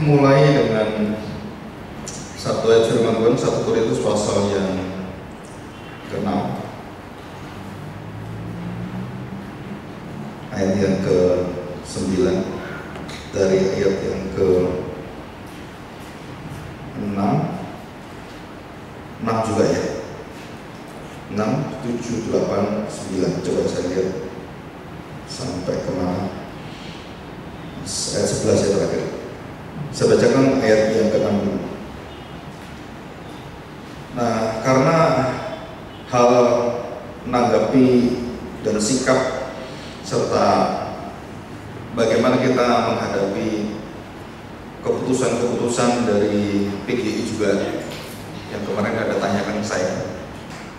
Mulai dengan satu ayat firman Tuhan, 1 Korintus pasal yang ke-6 ayat yang ke-9, dari ayat yang ke-6 juga ya, 6, 7, 8, 9. Coba saya lihat sampai kemana. Ayat 11 ya terakhir. Saya bacakan ayat yang ke-6 dulu. Nah, karena hal menanggapi dan sikap serta bagaimana kita menghadapi keputusan-keputusan dari PGI juga yang kemarin ada tanyakan saya,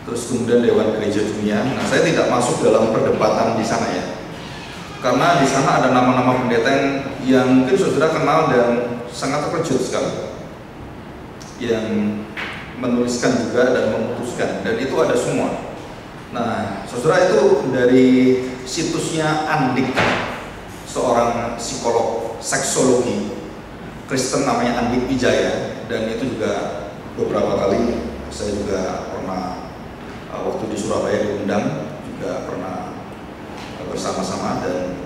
terus kemudian Dewan Gereja Dunia. Nah, saya tidak masuk dalam perdebatan di sana ya, karena di sana ada nama-nama pendeta yang mungkin saudara kenal dan sangat terkejut sekali, yang menuliskan juga dan memutuskan, dan itu ada semua. Nah, saudara, itu dari situsnya Andik, seorang psikolog seksologi Kristen namanya Andik Wijaya, dan itu juga beberapa kali saya juga pernah waktu di Surabaya diundang, juga pernah bersama-sama dan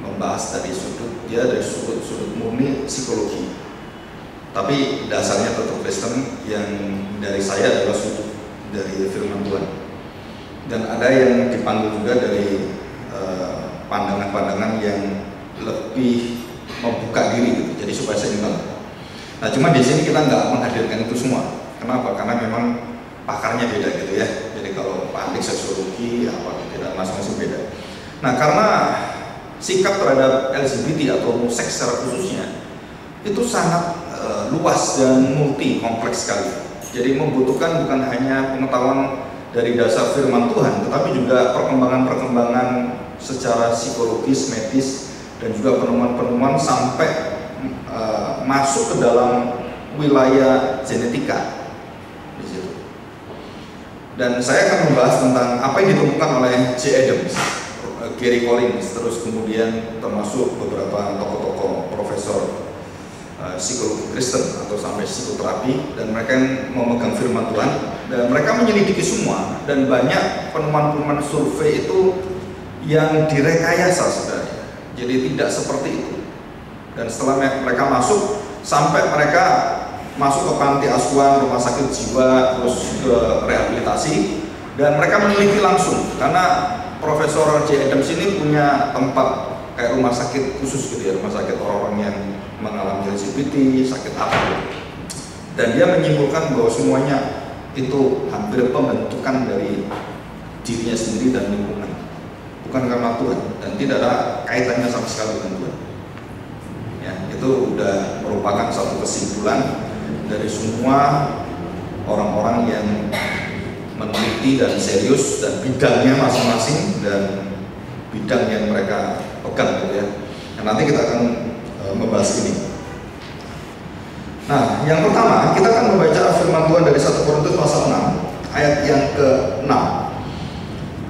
membahas dari sudut murni psikologi, tapi dasarnya tetap Kristen. Yang dari saya adalah sudut dari firman Tuhan, dan ada yang dipanggil juga dari pandangan-pandangan yang lebih membuka diri gitu, jadi supaya seimbang. Nah, cuma di sini kita nggak menghadirkan itu semua. Kenapa? Karena memang pakarnya beda gitu ya. Jadi kalau Pak Andik seksologi apa tidak, masing-masing beda. Nah, karena sikap terhadap LGBT atau homoseks secara khususnya itu sangat luas dan multi kompleks sekali. Jadi membutuhkan bukan hanya pengetahuan dari dasar firman Tuhan, tetapi juga perkembangan-perkembangan secara psikologis, medis, dan juga penemuan-penemuan sampai masuk ke dalam wilayah genetika di situ. Dan saya akan membahas tentang apa yang ditemukan oleh J. Adams, Gary Collins, terus kemudian termasuk beberapa tokoh-tokoh profesor psikologi Kristen atau sampai psikoterapi, dan mereka yang memegang firman Tuhan, dan mereka menyelidiki semua, dan banyak penemuan-penemuan survei itu yang direkayasa sebenarnya, jadi tidak seperti itu. Dan setelah mereka masuk, sampai mereka masuk ke panti asuhan, rumah sakit jiwa, terus ke rehabilitasi, dan mereka meneliti langsung, karena Profesor J. Adams ini punya tempat kayak rumah sakit khusus gitu ya, rumah sakit orang-orang yang mengalami LGBT, sakit apa, dan dia menyimpulkan bahwa semuanya itu hampir pembentukan dari dirinya sendiri dan lingkungan, bukan karena Tuhan, dan tidak ada kaitannya sama sekali dengan Tuhan ya. Itu udah merupakan satu kesimpulan dari semua orang-orang yang meneliti dan serius, dan bidangnya masing-masing dan bidang yang mereka pegang gitu ya. Nah, nanti kita akan membahas ini. Nah, yang pertama kita akan membaca firman Tuhan dari 1 Korintus pasal 6 ayat yang ke-6.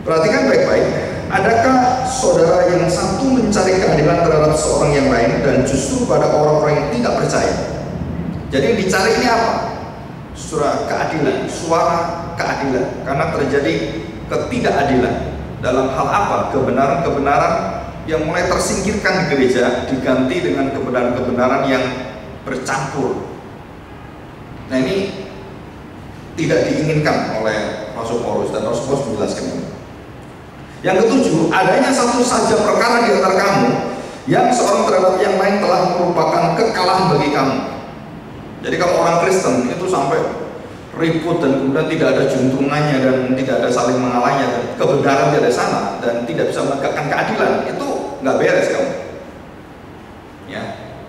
Perhatikan baik-baik. Adakah saudara yang satu mencari keadilan terhadap seorang yang lain, dan justru pada orang-orang yang tidak percaya? Jadi yang dicari ini apa? Keadilan, suara keadilan, karena terjadi ketidakadilan dalam hal apa? Kebenaran-kebenaran yang mulai tersingkirkan di gereja diganti dengan kebenaran-kebenaran yang bercampur. Nah, ini tidak diinginkan oleh Rasul Paulus, dan Rasul Paulus menjelaskan ini. Yang ketujuh, adanya satu saja perkara di antara kamu, yang seorang terhadap yang lain telah merupakan kekalahan bagi kamu. Jadi kalau orang Kristen itu sampai ribut dan kemudian tidak ada juntrungannya dan tidak ada saling mengalahnya, dan kebenaran di sana, dan tidak bisa menegakkan keadilan, itu nggak beres kamu ya,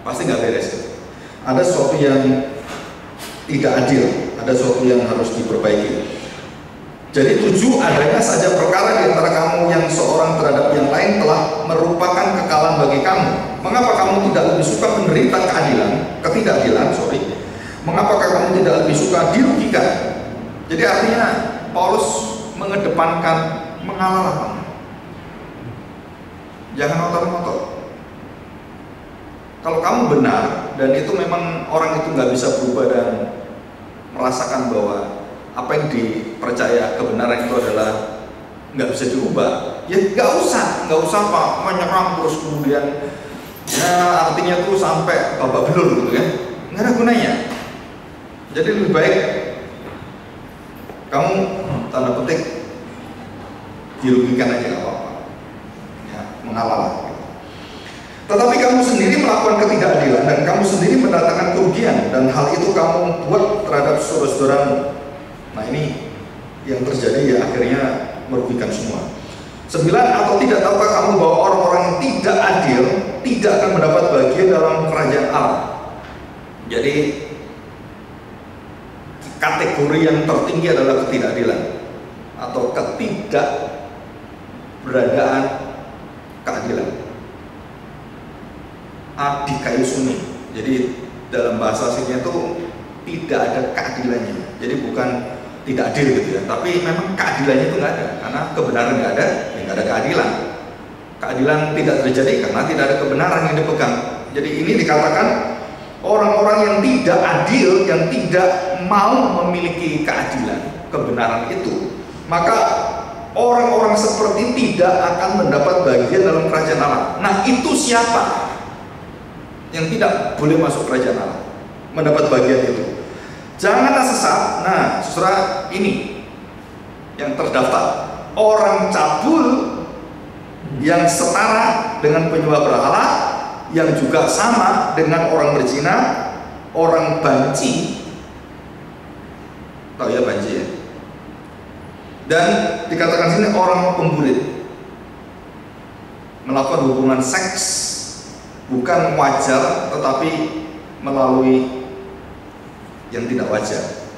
pasti nggak beres. Ada sesuatu yang tidak adil, ada sesuatu yang harus diperbaiki. Jadi 7, adanya saja perkara di antara kamu yang seorang terhadap yang lain telah merupakan kekalahan bagi kamu. Mengapa kamu tidak lebih suka menderita ketidakadilan, mengapakah kamu tidak lebih suka dirugikan? Jadi artinya Paulus mengedepankan mengalah. Jangan ngotot-ngotot. Kalau kamu benar dan itu memang orang itu nggak bisa berubah dan merasakan bahwa apa yang dipercaya kebenaran itu adalah nggak bisa diubah, ya nggak usah Pak menyerang terus kemudian ya artinya tuh sampai babak belur gitu ya, nggak ada gunanya. Jadi lebih baik kamu tanda petik dirugikan aja nggak apa-apa, ya, mengalah. Tetapi kamu sendiri melakukan ketidakadilan dan kamu sendiri mendatangkan kerugian dan hal itu kamu buat terhadap saudara-saudaramu. Nah ini yang terjadi ya akhirnya merugikan semua. 9, atau tidak tahukah kamu bahwa orang-orang yang tidak adil tidak akan mendapat bagian dalam kerajaan Allah. Jadi kategori yang tertinggi adalah ketidakadilan atau ketidakberadaan keadilan. Adikaiosune. Jadi dalam bahasa aslinya itu tidak ada keadilannya. Jadi bukan tidak adil gitu ya, tapi memang keadilannya itu nggak ada, karena kebenaran nggak ada, ya nggak ada keadilan. Keadilan tidak terjadi karena tidak ada kebenaran yang dipegang. Jadi ini dikatakan orang-orang yang tidak adil, yang tidak mau memiliki keadilan, kebenaran itu, maka orang-orang seperti tidak akan mendapat bagian dalam kerajaan Allah. Nah itu siapa yang tidak boleh masuk kerajaan Allah, mendapat bagian itu? Janganlah sesat. Nah, saudara, ini yang terdaftar orang cabul yang setara dengan penyembah berhala, yang juga sama dengan orang berzina, orang banci, tahu ya banci ya? Dan dikatakan sini orang pemburit, melakukan hubungan seks bukan wajar tetapi melalui yang tidak wajar.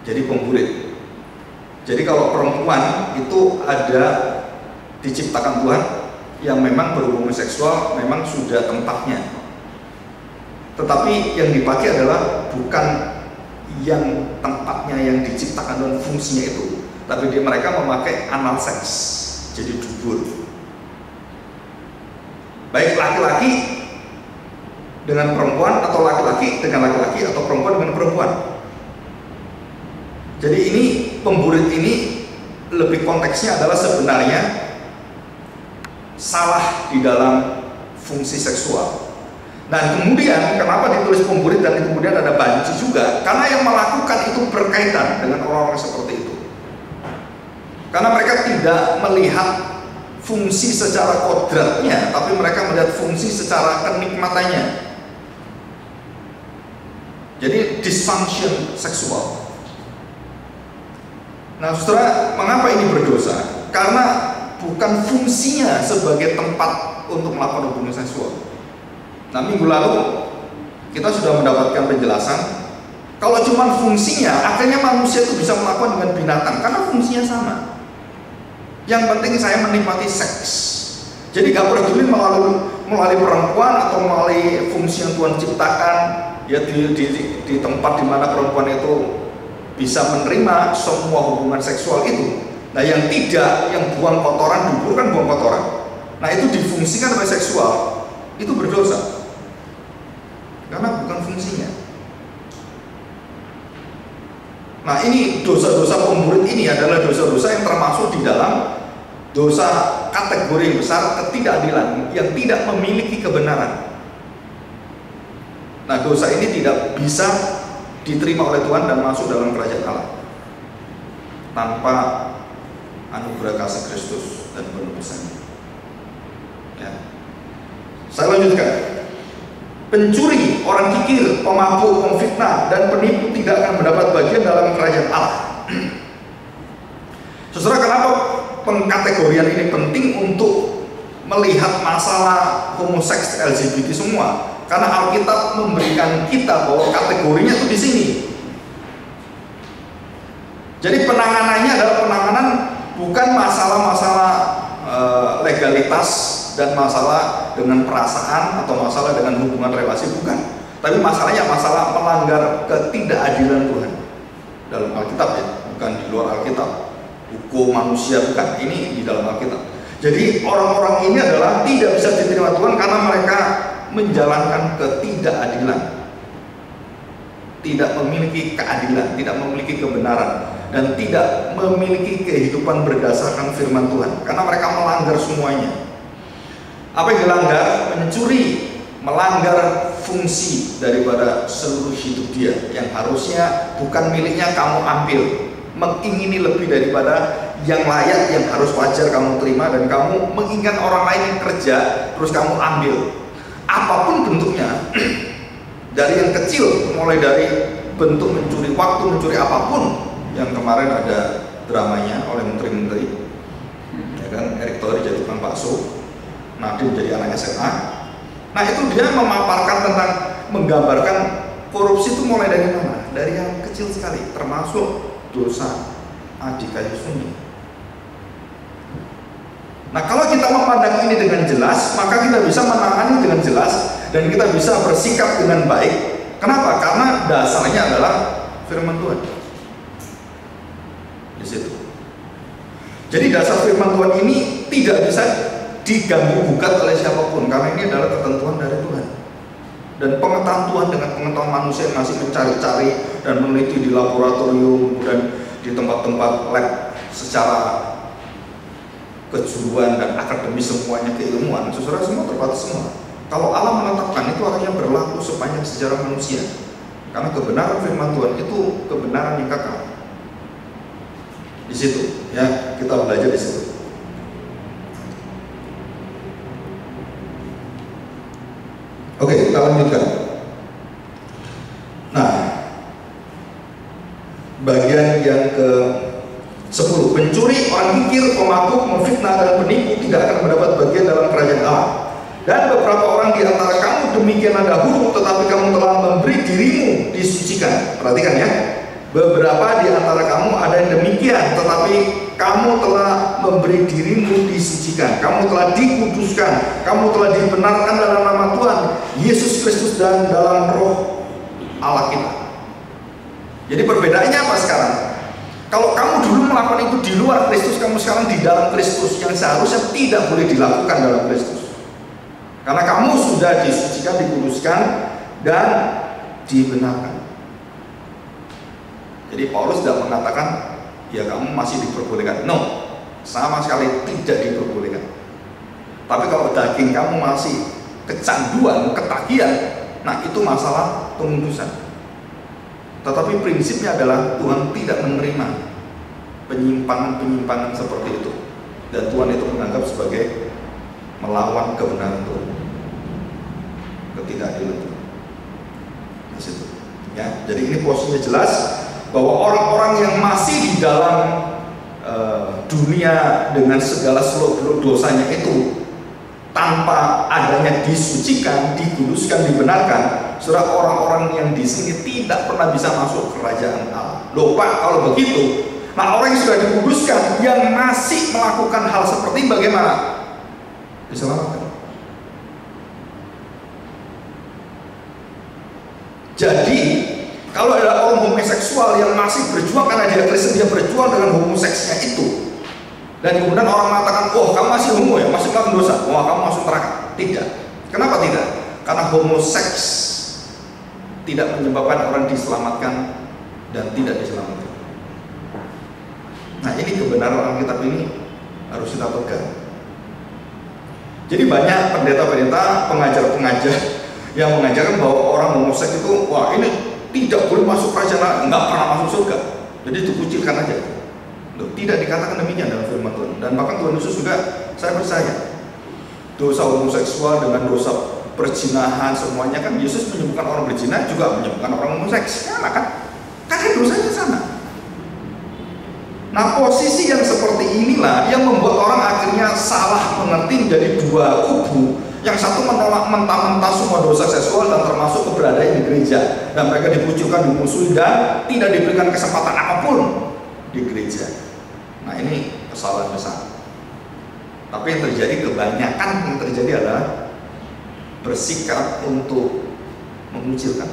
Jadi pemburit. Jadi kalau perempuan itu ada diciptakan Tuhan yang memang berhubungan seksual memang sudah tempatnya. Tetapi yang dipakai adalah bukan yang tempatnya yang diciptakan dan fungsinya itu, tapi mereka memakai anal seks, jadi dubur. Baik laki-laki dengan perempuan atau laki-laki dengan laki-laki atau perempuan dengan perempuan. Jadi ini pemburit ini lebih konteksnya adalah sebenarnya salah di dalam fungsi seksual. Dan kemudian kenapa ditulis pemburit dan kemudian ada banci juga? Karena yang melakukan itu berkaitan dengan orang-orang seperti itu. Karena mereka tidak melihat fungsi secara kodratnya, tapi mereka melihat fungsi secara kenikmatannya. Jadi dysfunction seksual. Nah, saudara, mengapa ini berdosa? Karena bukan fungsinya sebagai tempat untuk melakukan hubungan seksual. Nah, minggu lalu kita sudah mendapatkan penjelasan kalau cuma fungsinya, akhirnya manusia itu bisa melakukan dengan binatang karena fungsinya sama. Yang penting saya menikmati seks. Jadi gak peduli melalui perempuan atau melalui fungsi yang Tuhan ciptakan, ya di tempat di mana perempuan itu bisa menerima semua hubungan seksual itu. Nah yang tidak, yang buang kotoran, dubur kan buang kotoran. Nah itu difungsikan oleh seksual, itu berdosa karena bukan fungsinya. Nah ini dosa-dosa pemburit ini adalah dosa-dosa yang termasuk di dalam dosa kategori besar ketidakadilan yang tidak memiliki kebenaran. Nah dosa ini tidak bisa diterima oleh Tuhan dan masuk dalam kerajaan Allah tanpa anugerah kasih Kristus dan penebusannya. Ya. Saya lanjutkan. Pencuri, orang kikir, pemabuk, pemfitnah, dan penipu tidak akan mendapat bagian dalam kerajaan Allah. Saudara, kenapa pengkategorian ini penting untuk melihat masalah homoseks, LGBT semua? Karena Alkitab memberikan kita bahwa kategorinya itu di sini. Jadi penanganannya adalah penanganan bukan masalah-masalah legalitas dan masalah dengan perasaan atau masalah dengan hubungan relasi, bukan. Tapi masalahnya masalah melanggar ketidakadilan Tuhan dalam Alkitab, ya, bukan di luar Alkitab. Hukum manusia, bukan. Ini di dalam Alkitab. Jadi orang-orang ini adalah tidak bisa diterima Tuhan karena mereka menjalankan ketidakadilan, tidak memiliki keadilan, tidak memiliki kebenaran, dan tidak memiliki kehidupan berdasarkan firman Tuhan, karena mereka melanggar semuanya. Apa yang dilanggar? Mencuri, melanggar fungsi daripada seluruh hidup dia yang harusnya bukan miliknya kamu ambil, mengingini lebih daripada yang layak, yang harus wajar kamu terima, dan kamu menginginkan orang lain yang kerja terus kamu ambil apapun bentuknya. Dari yang kecil, mulai dari bentuk mencuri waktu, mencuri apapun, yang kemarin ada dramanya oleh menteri-menteri, ya kan, Erick Thohir jadi tukang bakso, Nadiem jadi anak SMA. Nah itu dia memaparkan tentang, menggambarkan korupsi itu mulai dari mana? Dari yang kecil sekali, termasuk dosa Adhika Yusuni. Nah kalau kita memandang ini dengan jelas, maka kita bisa menangani dengan jelas dan kita bisa bersikap dengan baik. Kenapa? Karena dasarnya adalah firman Tuhan. Di situ. Jadi dasar firman Tuhan ini tidak bisa diganggu gugat oleh siapapun, karena ini adalah ketentuan dari Tuhan. Dan pengetahuan Tuhan dengan pengetahuan manusia yang masih mencari-cari dan meneliti di laboratorium dan di tempat-tempat lab secara kejuruan dan akademis, semuanya keilmuan, saudara, semua terbatas semua. Kalau Allah menetapkan, itu artinya berlaku sepanjang sejarah manusia, karena kebenaran firman Tuhan itu kebenaran yang kekal. Di situ ya, kita belajar di situ. Oke, kita lanjutkan. Nah, bagian yang ke 10, pencuri, orang kikir, pemabuk, memfitnah, dan penipu tidak akan mendapat bagian dalam kerajaan Allah. Dan beberapa orang di antara kamu demikianlah dahulu, tetapi kamu telah memberi dirimu disucikan. Perhatikan ya, beberapa di antara kamu ada yang demikian, tetapi kamu telah memberi dirimu disucikan, kamu telah dikuduskan, kamu telah dibenarkan dalam nama Tuhan Yesus Kristus dan dalam roh Allah kita. Jadi perbedaannya apa sekarang? Kalau kamu dulu melakukan itu di luar Kristus, kamu sekarang di dalam Kristus, yang seharusnya tidak boleh dilakukan dalam Kristus. Karena kamu sudah disucikan, dikuduskan, dan dibenarkan. Jadi Paulus tidak mengatakan, ya kamu masih diperbolehkan. No, sama sekali tidak diperbolehkan. Tapi kalau daging kamu masih kecanduan, ketagihan, nah itu masalah pengudusan. Tetapi prinsipnya adalah Tuhan tidak menerima penyimpangan-penyimpangan seperti itu, dan Tuhan itu menganggap sebagai melawan kebenaran Tuhan, ketidakadilan Tuhan. Di situ. Ya, jadi ini posisinya jelas bahwa orang-orang yang masih di dalam dunia dengan segala seluk-beluk dosanya itu, tanpa adanya disucikan, dikuduskan, dibenarkan, saudara, orang-orang yang di sini tidak pernah bisa masuk kerajaan Allah. Loh Pak, kalau begitu, nah orang yang sudah dikuduskan yang masih melakukan hal seperti ini bagaimana? Diselamatkan. Jadi kalau ada orang homoseksual yang masih berjuang karena dia Kristen, dia berjuang dengan homoseksnya itu, dan kemudian orang mengatakan, oh kamu masih homo ya, masih melakukan dosa, wah kamu masuk neraka. Tidak. Kenapa tidak? Karena homoseks tidak menyebabkan orang diselamatkan dan tidak diselamatkan. Nah ini kebenaran Alkitab ini harus kita pegang. Jadi banyak pendeta-pendeta, pengajar-pengajar yang mengajarkan bahwa orang homoseks itu, wah ini tidak boleh masuk kerajaan, nggak pernah masuk surga, jadi dikucilkan aja. Loh, tidak dikatakan demikian dalam firman Tuhan. Dan bahkan Tuhan Yesus juga, saya percaya, dosa homoseksual dengan dosa perzinahan semuanya kan, Yesus menyembuhkan orang berzina juga menyembuhkan orang homoseks, karena dosanya sama. Nah posisi yang seperti inilah yang membuat orang akhirnya salah mengerti menjadi dua kubu. Yang satu menolak mentah-mentah semua dosa seksual dan termasuk keberadaan di gereja, dan mereka dikucilkan, dimusuhi, dan tidak diberikan kesempatan apapun di gereja. Nah ini kesalahan besar. Tapi yang terjadi, kebanyakan yang terjadi adalah bersikap untuk mengucilkan.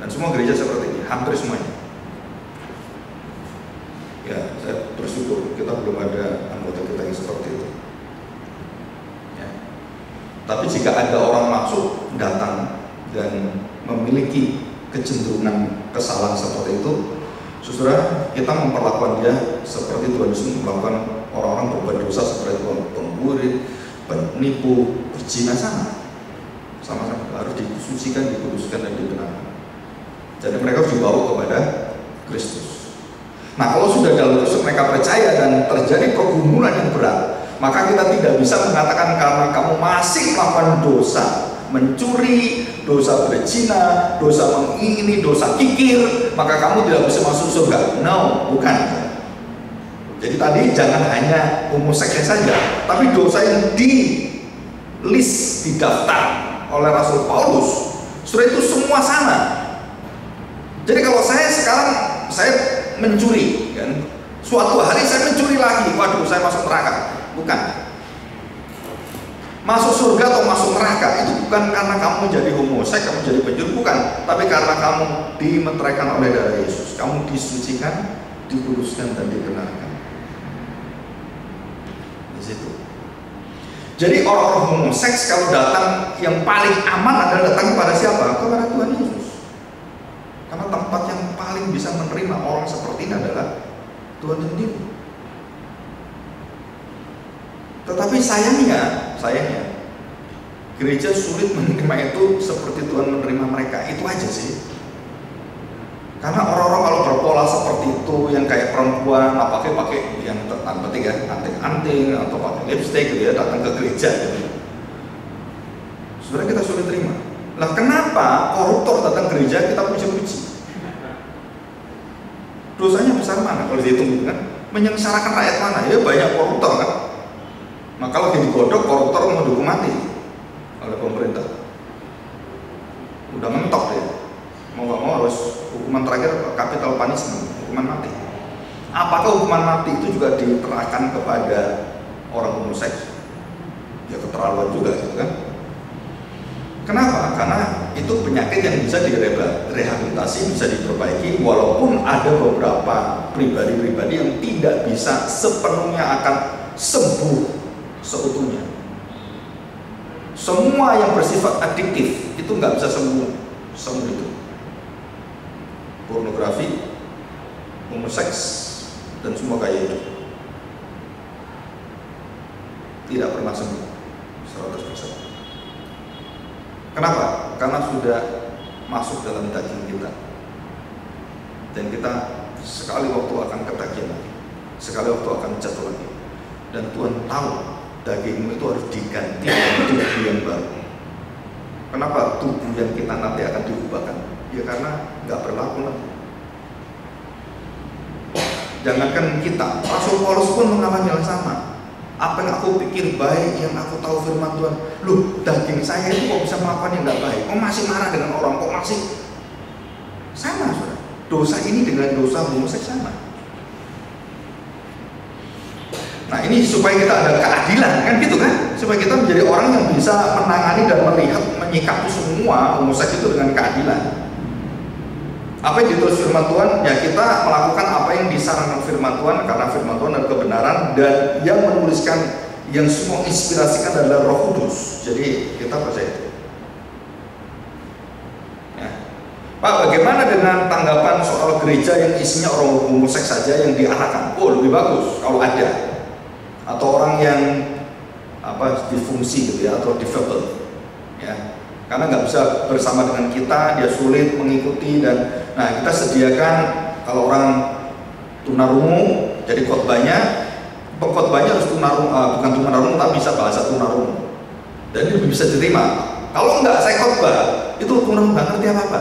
Dan semua gereja seperti ini, hampir semuanya. Ya, saya bersyukur kita belum ada anggota kita yang jika ada orang masuk, datang dan memiliki kecenderungan kesalahan seperti itu, saudara, kita memperlakukan dia seperti Tuhan Yesus memperlakukan orang-orang berbuat dosa seperti pemburi, penipu, berzina, sama-sama harus disucikan, dikuduskan, dan dibenarkan. Jadi mereka harus dibawa kepada Kristus. Nah, kalau sudah dalam Kristus mereka percaya dan terjadi pergumulan yang berat, maka kita tidak bisa mengatakan karena kamu masih melakukan dosa, mencuri, dosa berzina, dosa mengingini, dosa kikir, maka kamu tidak bisa masuk surga. No, bukan. Jadi tadi jangan hanya homoseks saja, tapi dosa yang di list, didaftar oleh Rasul Paulus, sudah itu semua sama. Jadi kalau saya sekarang saya mencuri, kan, suatu hari saya mencuri lagi, waduh, saya masuk neraka. Bukan. Masuk surga atau masuk neraka itu bukan karena kamu jadi homoseks, kamu jadi pencuri, bukan, tapi karena kamu dimeteraikan oleh darah Yesus, kamu disucikan, dikuduskan, dan dibenarkan. Di situ. Jadi orang-orang homoseks kalau datang, yang paling aman adalah datang kepada siapa? Kepada Tuhan Yesus. Karena tempat yang paling bisa menerima orang seperti ini adalah Tuhan sendiri. Tetapi sayangnya gereja sulit menerima itu seperti Tuhan menerima mereka. Itu aja sih. Karena orang-orang kalau berpola seperti itu, yang kayak perempuan, pakai yang tanda petik ya, anting-anting atau pakai lipstick gitu ya, datang ke gereja gitu. Sebenarnya kita sulit terima. Lah kenapa koruptor datang ke gereja kita puji-puji? Dosanya besar mana kalau dihitung gitu kan? Menyengsarakan rakyat mana? Ya banyak koruptor kan. Maka lagi digodok, koruptor mau dihukum mati oleh pemerintah. Udah mentok dia. Mau gak mau harus hukuman terakhir capital punishment, hukuman mati. Apakah hukuman mati itu juga diterapkan kepada orang homoseks? Ya keterlaluan juga gitu kan. Kenapa? Karena itu penyakit yang bisa direhabilitasi, bisa diperbaiki, walaupun ada beberapa pribadi-pribadi yang tidak bisa sepenuhnya akan sembuh seutuhnya. Semua yang bersifat adiktif itu nggak bisa sembuh itu. Pornografi, homoseks, dan semua gaya hidup tidak pernah sembuh 100%. Kenapa? Karena sudah masuk dalam daging kita, dan kita sekali waktu akan ketagihan lagi, sekali waktu akan jatuh lagi. Dan Tuhan tahu dagingmu itu harus diganti dengan tubuh yang baru. Kenapa tubuh yang kita nanti akan diubahkan? Ya karena nggak berlaku lagi. Jangankan kita, Rasul Paulus pun mengalami hal sama. Apa yang aku pikir baik, yang aku tahu firman Tuhan, loh daging saya itu kok bisa melakukan yang nggak baik? Kok masih marah dengan orang? Kok masih sama? Saudara? Dosa ini dengan dosa homoseks sama. Nah ini supaya kita ada keadilan kan gitu kan, supaya kita menjadi orang yang bisa menangani dan melihat, menyikapi semua homoseks itu dengan keadilan. Apa yang ditulis firman Tuhan, ya kita melakukan apa yang disarankan firman Tuhan, karena firman Tuhan adalah kebenaran, dan yang menuliskan, yang semua inspirasikan adalah Roh Kudus. Jadi kita percaya itu. Ya. Pak, bagaimana dengan tanggapan soal gereja yang isinya orang homoseks saja yang diarahkan? Oh lebih bagus kalau ada. Atau orang yang difungsi gitu ya, atau difabel ya, karena nggak bisa bersama dengan kita, dia sulit mengikuti. Dan nah kita sediakan kalau orang tunarungu, jadi khotbahnya harus bukan tunarungu tapi bisa bahasa tunarungu, dan ini bisa diterima. Kalau nggak saya khotbah, itu tunarungu nggak ngerti apa-apa,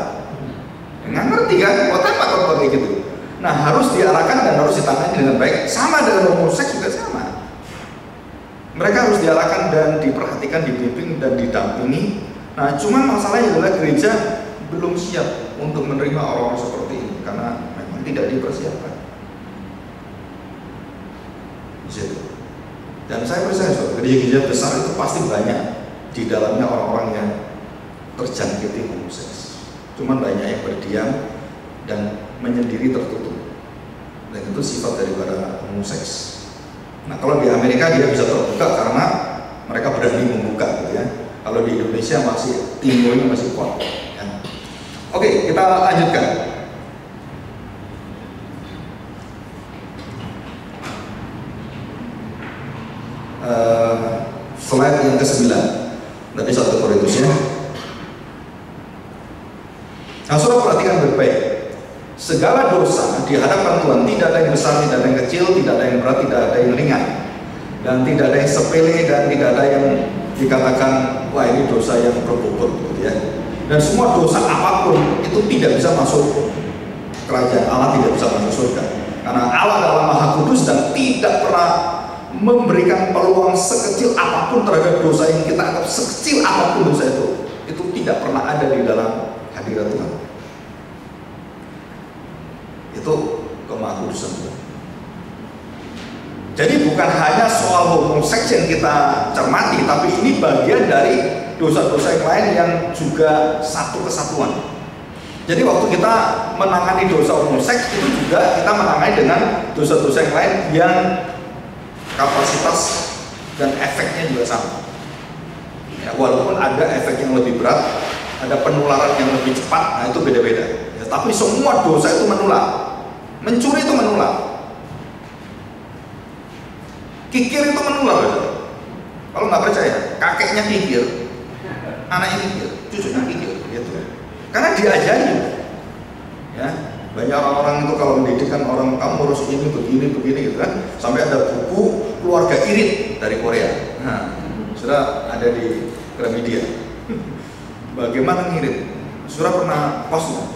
nggak ngerti kan, buat apa khotbah kayak gitu. Nah harus diarahkan dan harus ditangani dengan baik. Sama dengan homoseks juga sama. Mereka harus diarahkan dan diperhatikan, dibimbing dan didampingi. Nah, cuman masalahnya adalah gereja belum siap untuk menerima orang-orang seperti ini karena memang tidak dipersiapkan. Dan saya percaya gereja-gereja besar itu pasti banyak di dalamnya orang-orang yang terjangkiti homoseks. Cuman banyak yang berdiam dan menyendiri, tertutup. Dan itu sifat daripada homoseks. Nah kalau di Amerika dia bisa terbuka karena mereka berani membuka gitu ya. Kalau di Indonesia masih timurnya masih kuat. Ya. Oke, kita lanjutkan. Slide yang ke-9 dari 1 Korintus ya. Nah, saudara perhatikan baik-baik. Segala dosa di hadapan Tuhan tidak ada yang besar, tidak ada yang kecil, tidak ada yang berat, tidak ada yang ringan, dan tidak ada yang sepele, dan tidak ada yang dikatakan wah ini dosa yang berbobot gitu ya. Dan semua dosa apapun itu tidak bisa masuk kerajaan Allah, tidak bisa masuk surga. Karena Allah adalah Maha Kudus dan tidak pernah memberikan peluang sekecil apapun terhadap dosa yang kita anggap sekecil apapun dosa itu tidak pernah ada di dalam hadirat Tuhan. Itu kemahakudusan Tuhan. Jadi bukan hanya soal hukum seks yang kita cermati, tapi ini bagian dari dosa-dosa yang lain yang juga satu kesatuan. Jadi waktu kita menangani dosa hukum seks itu juga kita menangani dengan dosa-dosa yang lain yang kapasitas dan efeknya juga sama. Ya, walaupun ada efek yang lebih berat, ada penularan yang lebih cepat, nah itu beda-beda. Ya, tapi semua dosa itu menular. Mencuri itu menular. Kikir itu menular. Kalau nggak percaya, kakeknya kikir, anaknya kikir, cucunya kikir, gitu. Karena diajari. Ya, banyak orang-orang itu kalau mendidik kan orang kamu harus ini begini gitu kan. Sampai ada buku keluarga irit dari Korea. Nah, sudah ada di Gramedia. Bagaimana ngirit? Sudah pernah post nggak?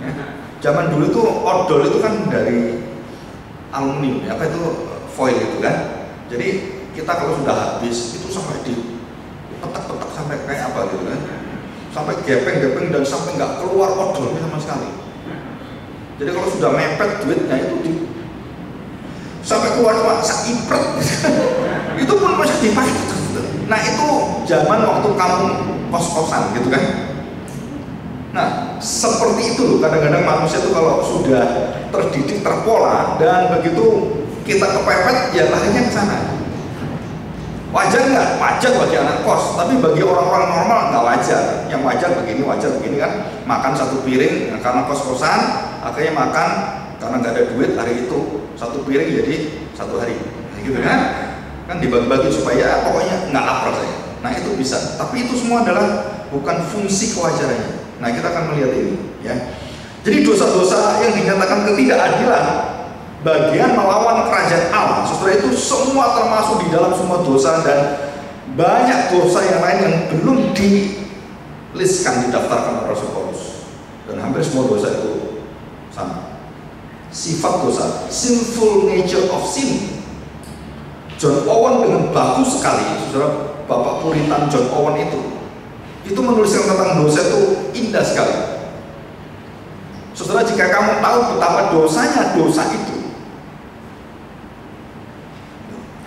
Ya. Zaman dulu itu odol itu kan dari aluminium, apa itu foil itu kan. Jadi kita kalau sudah habis itu sampai di petak-petak sampai kayak apa gitu kan, sampai gepeng-gepeng dan sampai nggak keluar odolnya sama sekali. Jadi kalau sudah mepet duitnya itu sampai keluar cuma seipret itu pun masih dipakai. Nah itu zaman waktu kamu kos-kosan gitu kan. Nah seperti itu kadang-kadang manusia itu kalau sudah terdidik terpola dan begitu kita kepepet ya larinya ke sana. Wajar nggak? Wajar bagi anak kos, tapi bagi orang-orang normal nggak wajar. Yang wajar begini kan, makan satu piring nah, karena kos-kosan akhirnya makan karena nggak ada duit hari itu satu piring jadi satu hari, gitu kan dibagi-bagi supaya pokoknya nggak lapar saya. Nah itu bisa, tapi itu semua adalah bukan fungsi kewajarannya. Nah kita akan melihat ini, ya. Jadi dosa-dosa yang dinyatakan ketidakadilan, bagian melawan kerajaan Allah, saudara itu semua termasuk di dalam semua dosa dan banyak dosa yang lain yang belum diliskan didaftarkan oleh Rasul Paulus. Dan hampir semua dosa itu sama. Sifat dosa, sinful nature of sin. John Owen dengan bagus sekali, saudara, Bapak Puritan John Owen itu menuliskan tentang dosa itu indah sekali. Saudara, jika kamu tahu betapa dosanya dosa itu,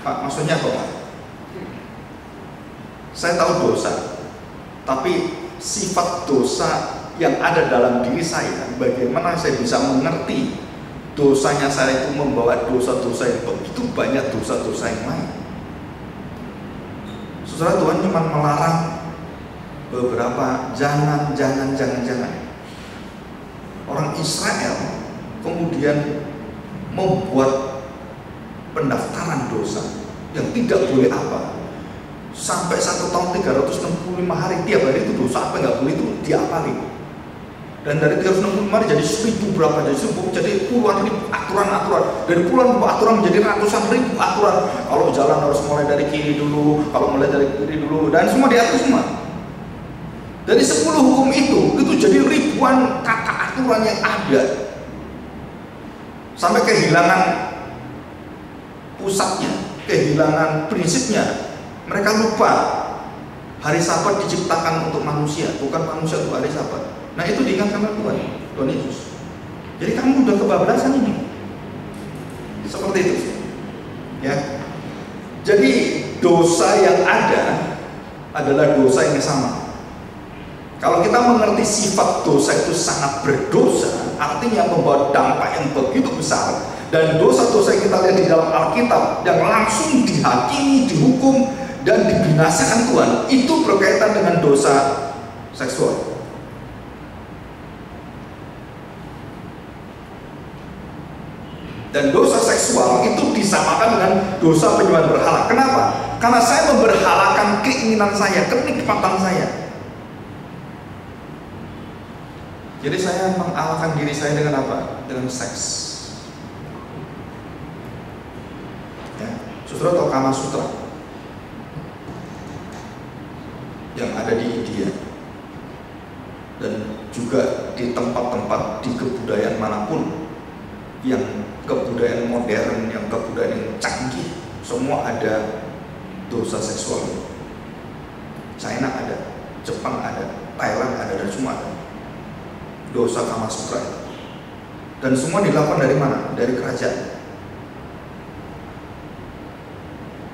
Pak, maksudnya apa Pak? Saya tahu dosa, tapi sifat dosa yang ada dalam diri saya, bagaimana saya bisa mengerti dosanya saya itu membawa dosa-dosa yang begitu banyak dosa-dosa yang lain. Saudara, Tuhan cuma melarang beberapa jangan. Orang Israel kemudian membuat pendaftaran dosa yang tidak boleh apa sampai 1 tahun 365 hari tiap hari itu dosa apa nggak boleh itu diapalin. Dan dari 365 hari jadi 1000 berapa, jadi puluhan ribu aturan-aturan, dari puluhan ribu aturan menjadi ratusan ribu aturan. Kalau jalan harus mulai dari kiri dulu, kalau mulai dari kiri dulu, dan semua diatur semua. Dari 10 hukum itu jadi ribuan kata aturan yang ada, sampai kehilangan pusatnya, kehilangan prinsipnya. Mereka lupa hari Sabat diciptakan untuk manusia, bukan manusia untuk hari Sabat. Nah itu diingatkan oleh Tuhan Yesus. Jadi kamu udah kebablasan ini. Seperti itu, ya. Jadi dosa yang ada adalah dosa yang sama. Kalau kita mengerti sifat dosa itu sangat berdosa, artinya membawa dampak yang begitu besar. Dan dosa-dosa yang kita lihat di dalam Alkitab yang langsung dihakimi, dihukum, dan dibinasakan Tuhan itu berkaitan dengan dosa seksual. Dan dosa seksual itu disamakan dengan dosa penyembahan berhala. Kenapa? Karena saya memberhalakan keinginan saya, kenikmatan saya. Jadi saya mengalahkan diri saya dengan apa? Dengan seks. Ya. Saudara tahu Kama Sutra yang ada di India dan juga di tempat-tempat di kebudayaan manapun, yang kebudayaan modern, yang kebudayaan yang canggih, semua ada dosa seksual. China ada, Jepang ada, Thailand ada, dan semua ada dosa Kama Sutra itu. Dan semua dilakukan dari mana? Dari kerajaan.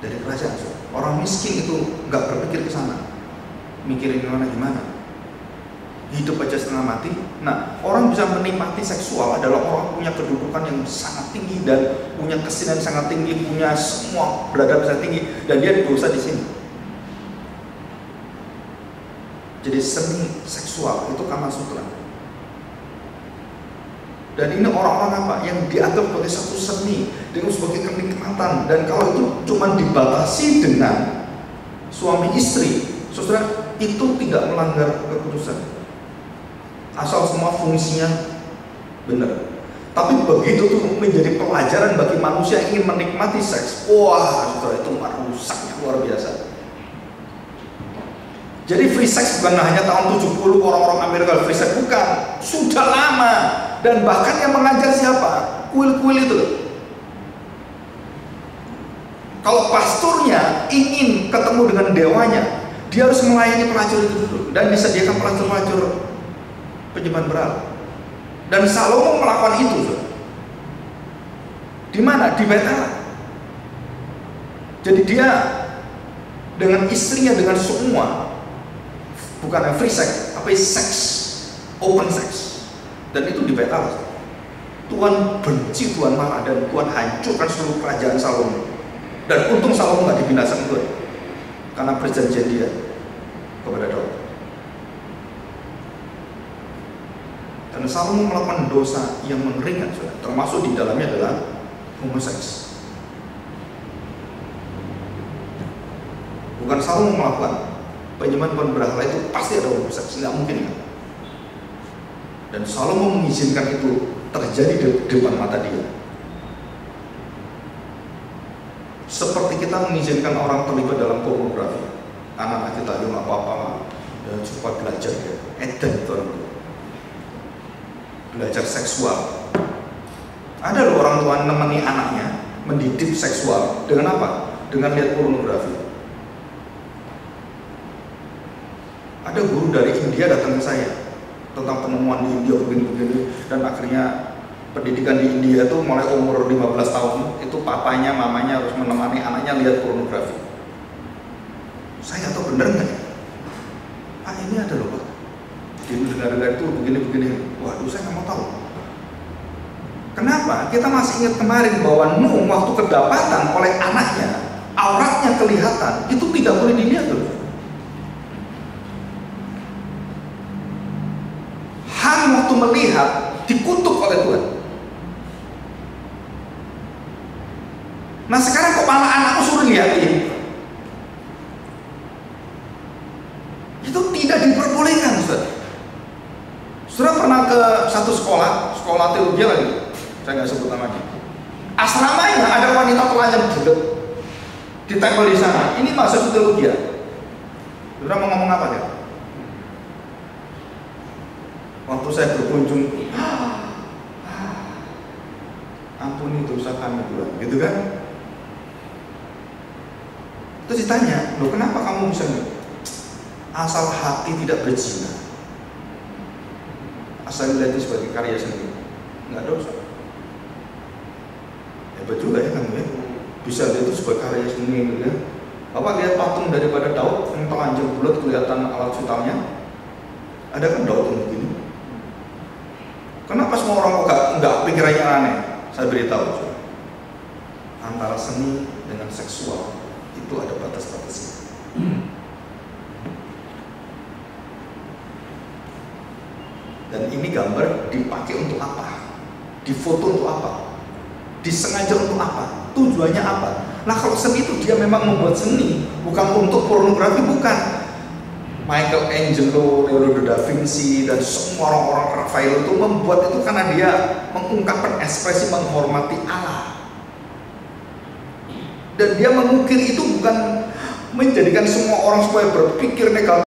Dari kerajaan. Orang miskin itu nggak berpikir ke sana, mikirin gimana. Hidup aja setengah mati. Nah, orang bisa menikmati seksual adalah orang punya kedudukan yang sangat tinggi dan punya kesenian sangat tinggi, punya semua beradab sangat tinggi, dan dia dosa di sini. Jadi seni seksual itu Kama Sutra. Dan ini orang-orang apa? Yang dianggap sebagai satu seni, dengan sebagai kenikmatan. Dan kalau itu cuma dibatasi dengan suami istri, saudara, itu tidak melanggar kekudusan. Asal semua fungsinya benar. Tapi begitu tuh menjadi pelajaran bagi manusia yang ingin menikmati seks. Wah, saudara, itu rusaknya luar biasa. Jadi free sex bukan hanya tahun 70 orang-orang Amerika free sex, bukan. Sudah lama. Dan bahkan yang mengajar siapa? Kuil-kuil itu loh. Kalau pastornya ingin ketemu dengan dewanya, dia harus melayani pelacur itu dulu dan disediakan pelacur-pelacur penyembahan berhala. Dan Salomo melakukan itu loh. Di mana? Di Bait Allah. Jadi dia dengan istrinya, dengan semua, bukan free sex, tapi seks, open sex. Dan itu di Bait Allah. Tuhan benci, Tuhan marah, dan Tuhan hancurkan seluruh kerajaan Salomo. Dan untung Salomo nggak dibinasakan Tuhan, karena perjanjian dia kepada Daud. Dan Salomo melakukan dosa yang mengerikan, termasuk di dalamnya adalah homoseks. Bukan Salomo melakukan penyembahan berhala itu, pasti ada homoseks, nggak mungkin kan? Dan Salomo mengizinkan itu terjadi di depan mata dia. Seperti kita mengizinkan orang terlibat dalam pornografi. Anak-anak kita yang apa-apa dan cepat belajar ya. Edan itu orang tua. Belajar seksual. Ada loh orang tua nemeni anaknya mendidik seksual dengan apa? Dengan lihat pornografi. Ada guru dari India datang ke saya tentang penemuan di India begini-begini, dan akhirnya pendidikan di India itu mulai umur 15 tahun itu papanya, mamanya harus menemani anaknya lihat pornografi. Saya tahu bener nggak ya? Pak, ini ada loh Pak, di negara-negara itu begini-begini. Waduh, saya nggak mau tahu. Kenapa? Kita masih ingat kemarin bahwa Nuh waktu kedapatan oleh anaknya, auratnya kelihatan, itu tidak boleh dilihat loh. Ham waktu melihat dikutuk oleh Tuhan. Nah sekarang kok malah anakku suruh lihatin? Itu tidak diperbolehkan, Saudara. Saudara pernah ke satu sekolah teologi lagi, saya nggak sebut namanya. Asramanya ada wanita telanjang bulat ditempel di sana. Ini mahasiswa teologi ya. Saudara mau ngomong apa ya? Waktu saya berkunjung, ampuni dosa kami Tuhan, gitu kan? Terus ditanya, loh kenapa kamu bisa nggak? Asal hati tidak berzina, asal dilihat itu sebagai karya sendiri, nggak dosa. Hebat juga ya kamu ya, bisa lihat itu sebagai karya sendiri ya. Bapak lihat patung daripada Daud yang telanjang bulat kelihatan alat vitalnya, ada kan Daud yang begini? Kenapa semua orang kok nggak pikirannya aneh? Saya beritahu, antara seni dengan seksual itu ada batas-batasnya. Dan ini gambar dipakai untuk apa? Difoto untuk apa? Disengaja untuk apa? Tujuannya apa? Nah, kalau seni itu dia memang membuat seni, bukan untuk pornografi, bukan. Michelangelo, Leonardo da Vinci, dan semua orang-orang Raphael itu membuat itu karena dia mengungkapkan ekspresi menghormati Allah. Dan dia mengukir itu bukan menjadikan semua orang supaya berpikir negatif.